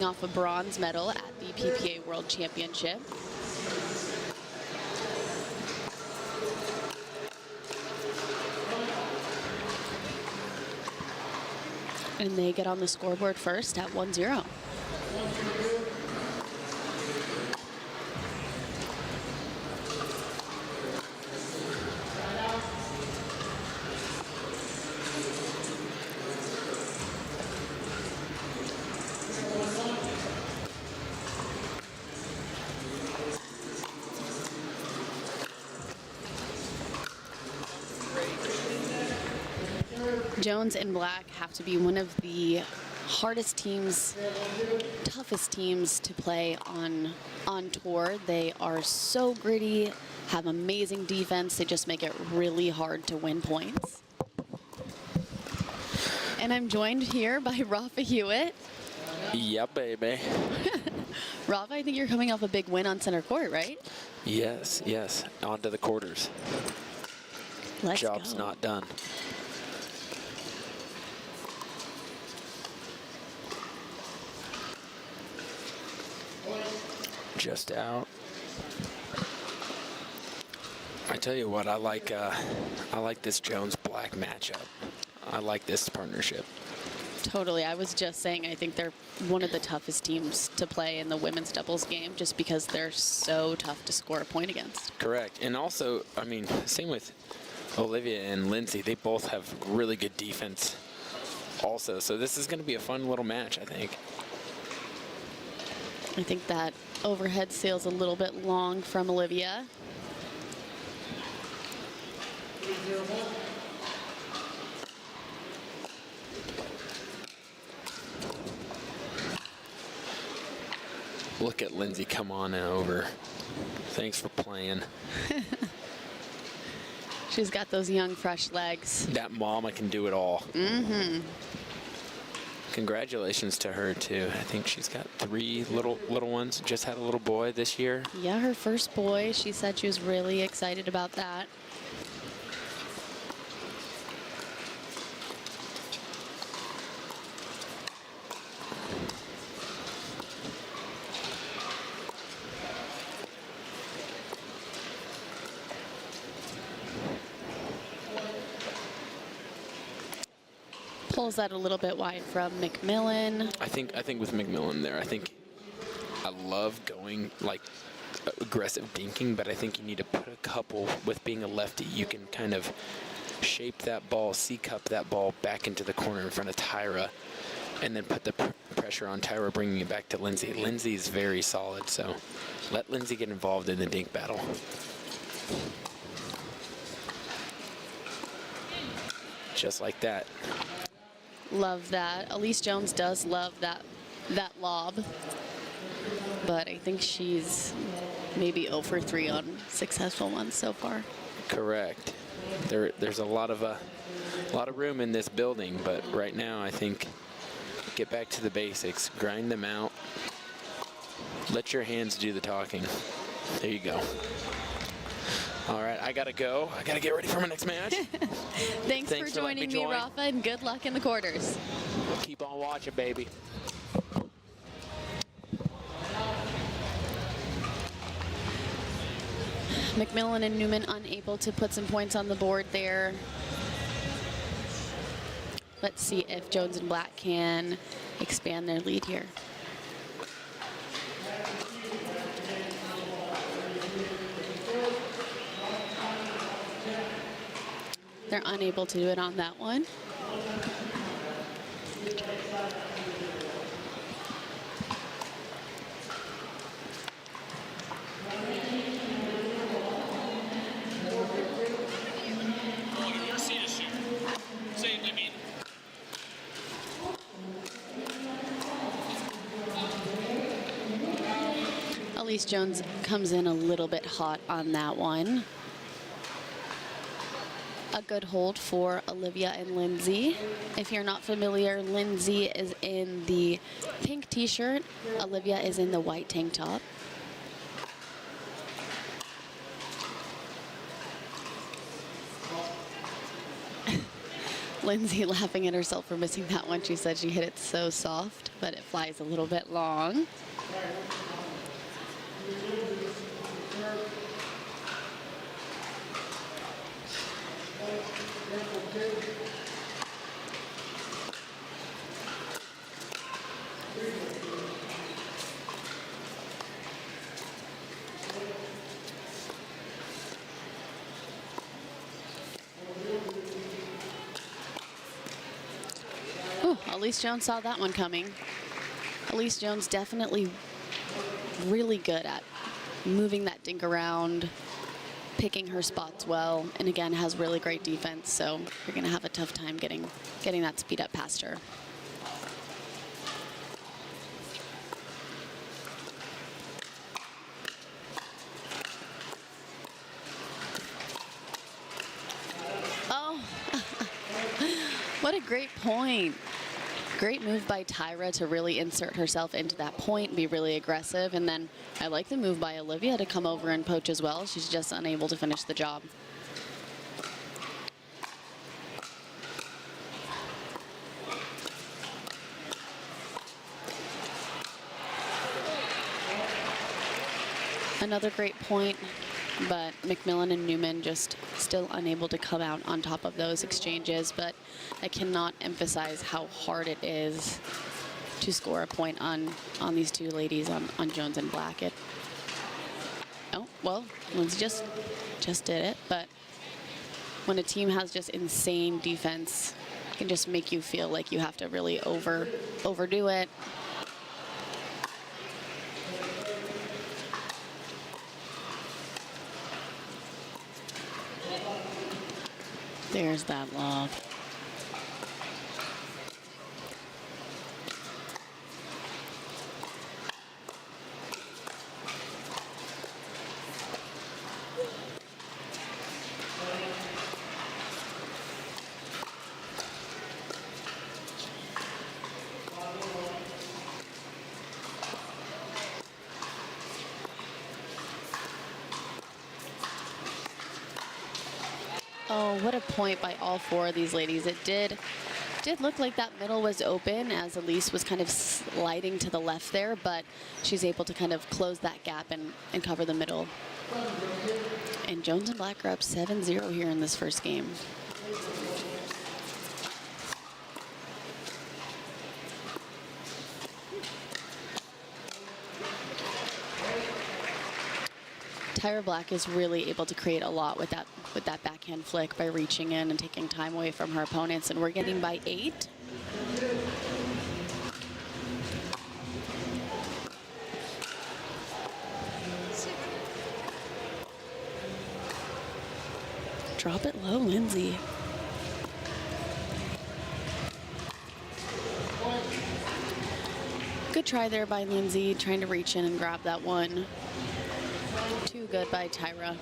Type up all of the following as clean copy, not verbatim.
off a bronze medal at the PPA World Championship. And they get on the scoreboard first at 1-0. Jones and Black have to be one of the hardest teams, toughest teams to play on tour. They are so gritty, have amazing defense. They just make it really hard to win points. And I'm joined here by Rafa Hewitt. Yeah, baby. Rafa, I think you're coming off a big win on center court, right? Yes, yes. On to the quarters. Let's Job's go. not done. Just out. I tell you what, I like this Jones-Black matchup. I like this partnership. Totally. I was just saying, I think they're one of the toughest teams to play in the women's doubles game just because they're so tough to score a point against. Correct. And also, I mean, same with Olivia and Lindsay. They both have really good defense also. So this is going to be a fun little match, I think. I think that overhead sail's a little bit long from Olivia. Look at Lindsay come on and over. Thanks for playing. She's got those young, fresh legs. That mama can do it all. Mm-hmm. Congratulations to her, too. I think she's got 3 little ones. Just had a little boy this year. Yeah, her first boy. She said she was really excited about that. Pulls that a little bit wide from McMillan. I think with McMillan there, I love going like aggressive dinking, but I think you need to put a couple. With being a lefty, you can kind of shape that ball, C-cup that ball back into the corner in front of Tyra, and then put the pressure on Tyra, bringing it back to Lindsay. Lindsay's very solid, so let Lindsay get involved in the dink battle. Just like that. Love that. Elise Jones does love that lob. But I think she's maybe 0 for 3 on successful ones so far. Correct. There's a lot of room in this building, but right now I think get back to the basics, grind them out, let your hands do the talking. There you go. All right, I gotta go. I gotta get ready for my next match. Thanks for joining me, Rafa, and good luck in the quarters. Keep on watching, baby. McMillan and Newman unable to put some points on the board there. Let's see if Jones and Black can expand their lead here. They're unable to do it on that one. Elise Jones comes in a little bit hot on that one. A good hold for Olivia and Lindsay. If you're not familiar, Lindsay is in the pink t-shirt. Olivia is in the white tank top. Lindsay laughing at herself for missing that one. She said she hit it so soft, but it flies a little bit long. Ooh, Elise Jones saw that one coming. Elise Jones definitely really good at moving that dink around, picking her spots well, and again has really great defense, so you're going to have a tough time getting that speed up past her. Oh, what a great point. Great move by Tyra to really insert herself into that point, be really aggressive. And then I like the move by Olivia to come over and poach as well. She's just unable to finish the job. Another great point, but McMillan and Newman just still unable to come out on top of those exchanges. But I cannot emphasize how hard it is to score a point on these two ladies on Jones and Blackett. Oh, well, Lindsay just did it, but when a team has just insane defense, it can just make you feel like you have to really overdo it. There's that lob. Oh, what a point by all four of these ladies. It did look like that middle was open as Elise was kind of sliding to the left there, but she's able to kind of close that gap and cover the middle. And Jones and Black are up 7-0 here in this first game. Tyra Black is really able to create a lot with that backhand flick by reaching in and taking time away from her opponents, and we're getting by 8. Drop it low, Lindsay. Good try there by Lindsay, trying to reach in and grab that one. Too good by Tyra.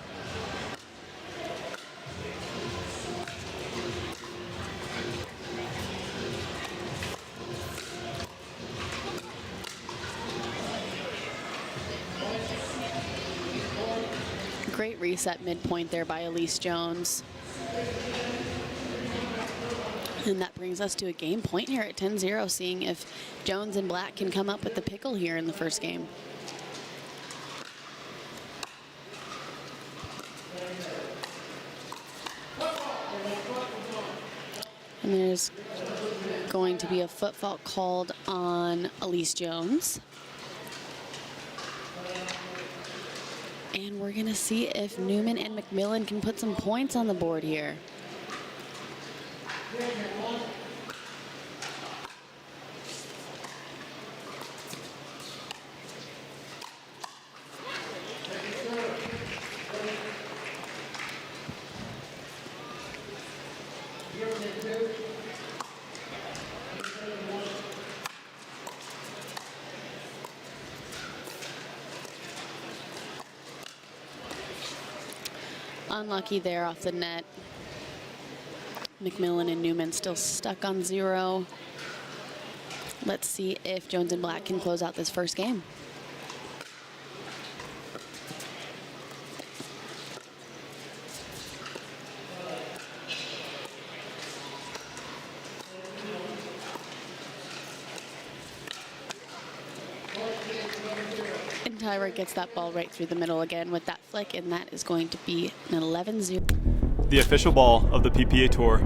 Great reset midpoint there by Elise Jones. And that brings us to a game point here at 10-0, seeing if Jones and Black can come up with the pickle here in the first game. And there's going to be a foot fault called on Elise Jones. And we're going to see if Newman and McMillan can put some points on the board here. Unlucky there off the net. McMillan and Newman still stuck on 0. Let's see if Jones and Black can close out this first game. And Tyra gets that ball right through the middle again with that flick, and that is going to be an 11-0. The official ball of the PPA Tour.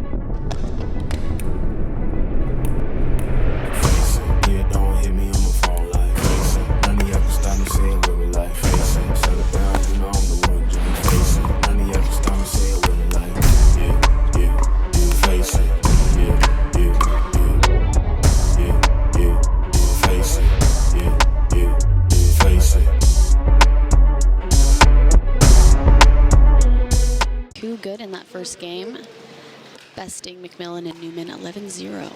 Yeah, don't hit me, I'ma fall like face it. None of y'all can stop me saying with me like face it. Shut it down, you know I'm the one doing face it. None of y'all can stop me saying with me like yeah, face it. Yeah, face it. Yeah, face it. Too good in that first game, besting McMillan and Newman 11-0.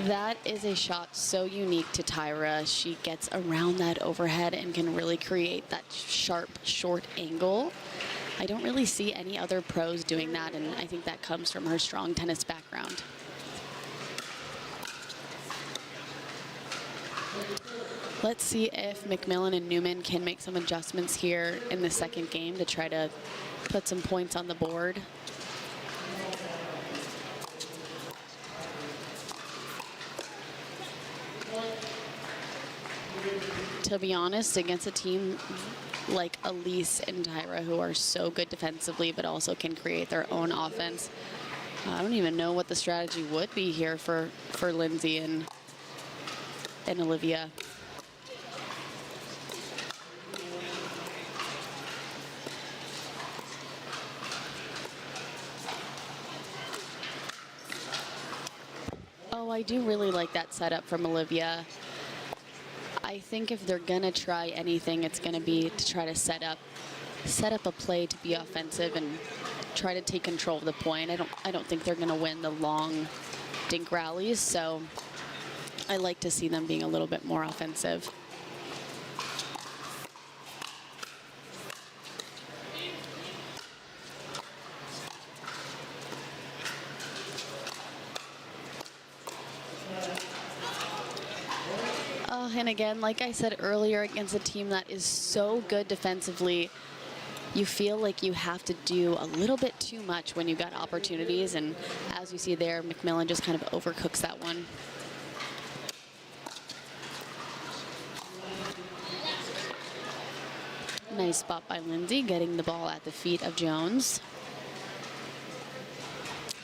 That is a shot so unique to Tyra. She gets around that overhead and can really create that sharp, short angle. I don't really see any other pros doing that, and I think that comes from her strong tennis background. Let's see if McMillan and Newman can make some adjustments here in the second game to try to put some points on the board. To be honest, against a team like Elise and Tyra, who are so good defensively but also can create their own offense, I don't even know what the strategy would be here for Lindsay and Olivia. Oh, I do really like that setup from Olivia. I think if they're gonna try anything, it's gonna be to try to set up a play to be offensive and try to take control of the point. I don't think they're gonna win the long dink rallies, so I like to see them being a little bit more offensive. And again, like I said earlier, against a team that is so good defensively, you feel like you have to do a little bit too much when you got opportunities. And as you see there, McMillan just kind of overcooks that one. Nice spot by Lindsay, getting the ball at the feet of Jones.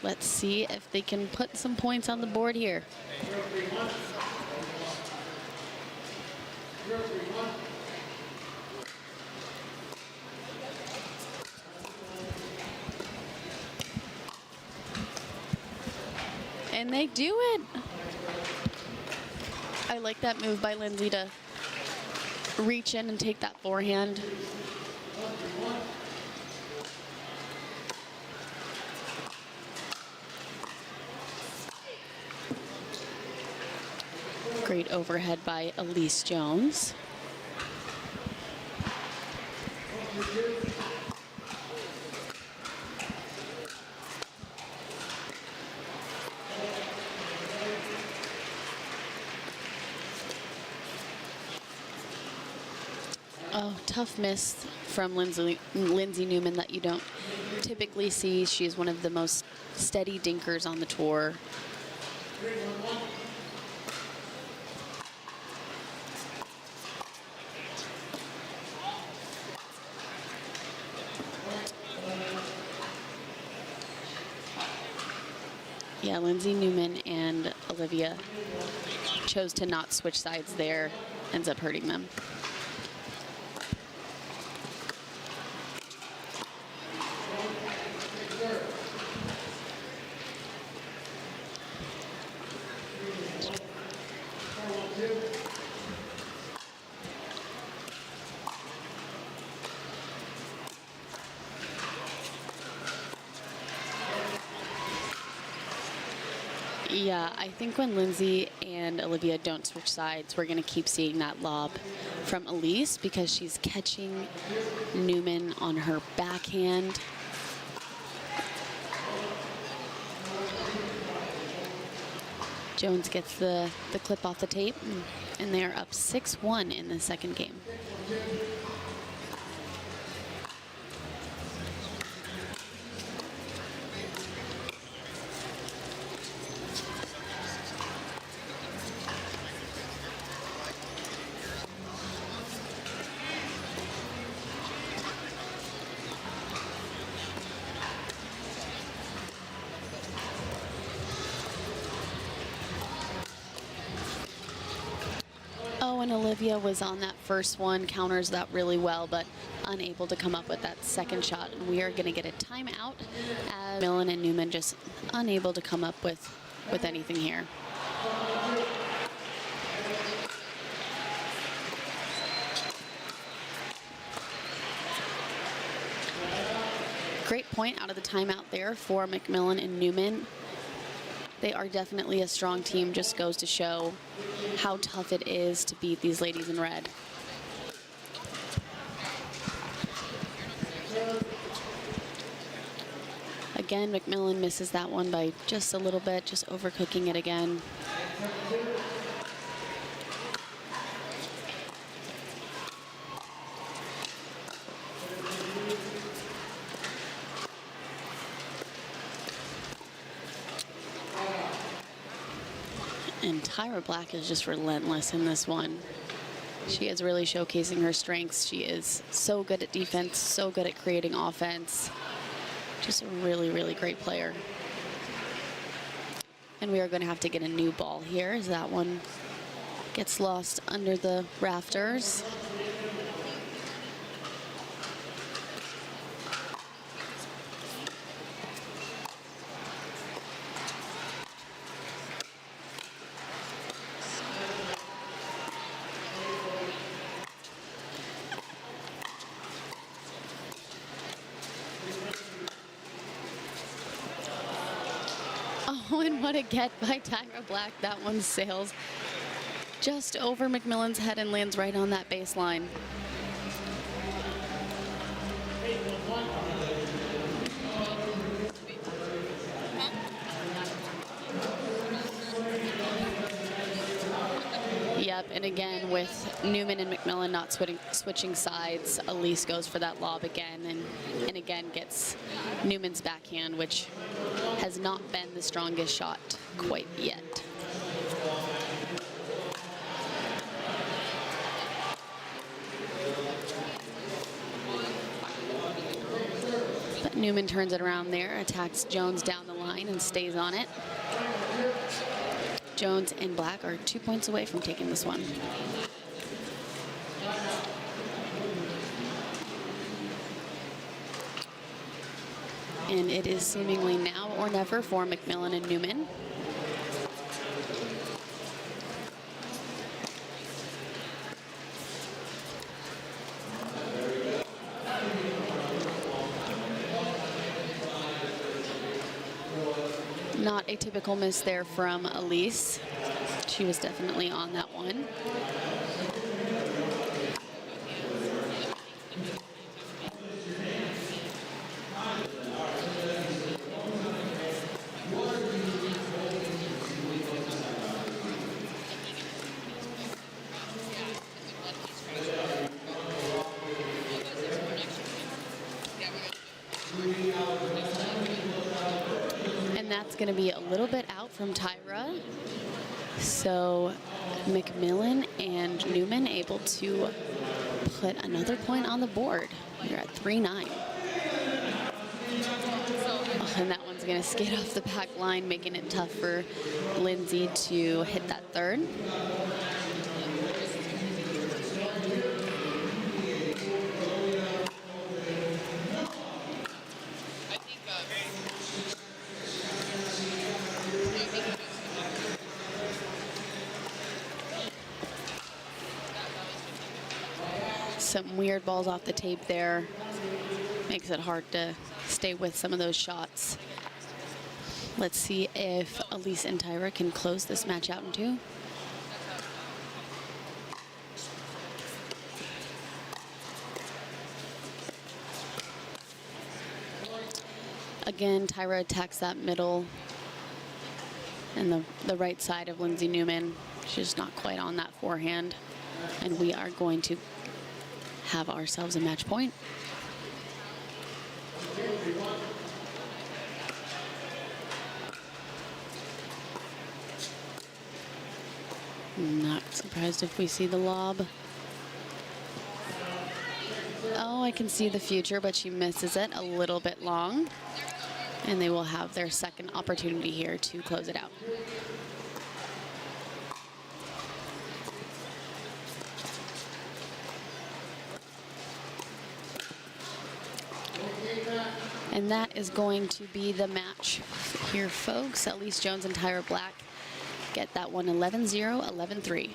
Let's see if they can put some points on the board here. And they do it. I like that move by Lindsay to reach in and take that forehand. Great overhead by Elise Jones. Oh, tough miss from Lindsay Newman that you don't typically see. She's one of the most steady dinkers on the tour. Yeah, Lindsay Newman and Olivia chose to not switch sides there. Ends up hurting them. Yeah, I think when Lindsay and Olivia don't switch sides, we're going to keep seeing that lob from Elise because she's catching Newman on her backhand. Jones gets the clip off the tape, and they are up 6-1 in the second game. Olivia was on that first one, counters that really well, but unable to come up with that second shot. And we are going to get a timeout as McMillan and Newman just unable to come up with anything here. Great point out of the timeout there for McMillan and Newman. They are definitely a strong team, just goes to show how tough it is to beat these ladies in red. Again, McMillan misses that one by just a little bit, just overcooking it again. And Tyra Black is just relentless in this one. She is really showcasing her strengths. She is so good at defense, so good at creating offense. Just a really, really great player. And we are going to have to get a new ball here as that one gets lost under the rafters. Oh, and what a get by Tyra Black. That one sails just over McMillan's head and lands right on that baseline. Yep, and again with Newman and McMillan not switching sides, Elise goes for that lob again and again gets Newman's backhand, which has not been the strongest shot quite yet. But Newman turns it around there, attacks Jones down the line and stays on it. Jones and Black are 2 points away from taking this one. And it is seemingly now or never for McMillan and Newman. Not a typical miss there from Elise. She was definitely on that one. And that's going to be a little bit out from Tyra. So McMillan and Newman able to put another point on the board. We're at 3-9. Oh, and that one's going to skate off the back line, making it tough for Lindsay to hit that third. Some weird balls off the tape there. Makes it hard to stay with some of those shots. Let's see if Elise and Tyra can close this match out in two. Again, Tyra attacks that middle and the right side of Lindsay Newman. She's not quite on that forehand. And we are going to have ourselves a match point. Not surprised if we see the lob. Oh, I can see the future, but she misses it a little bit long. And they will have their second opportunity here to close it out. And that is going to be the match here, folks. Elise Jones and Tyra Black get that one 11-0, 11-3.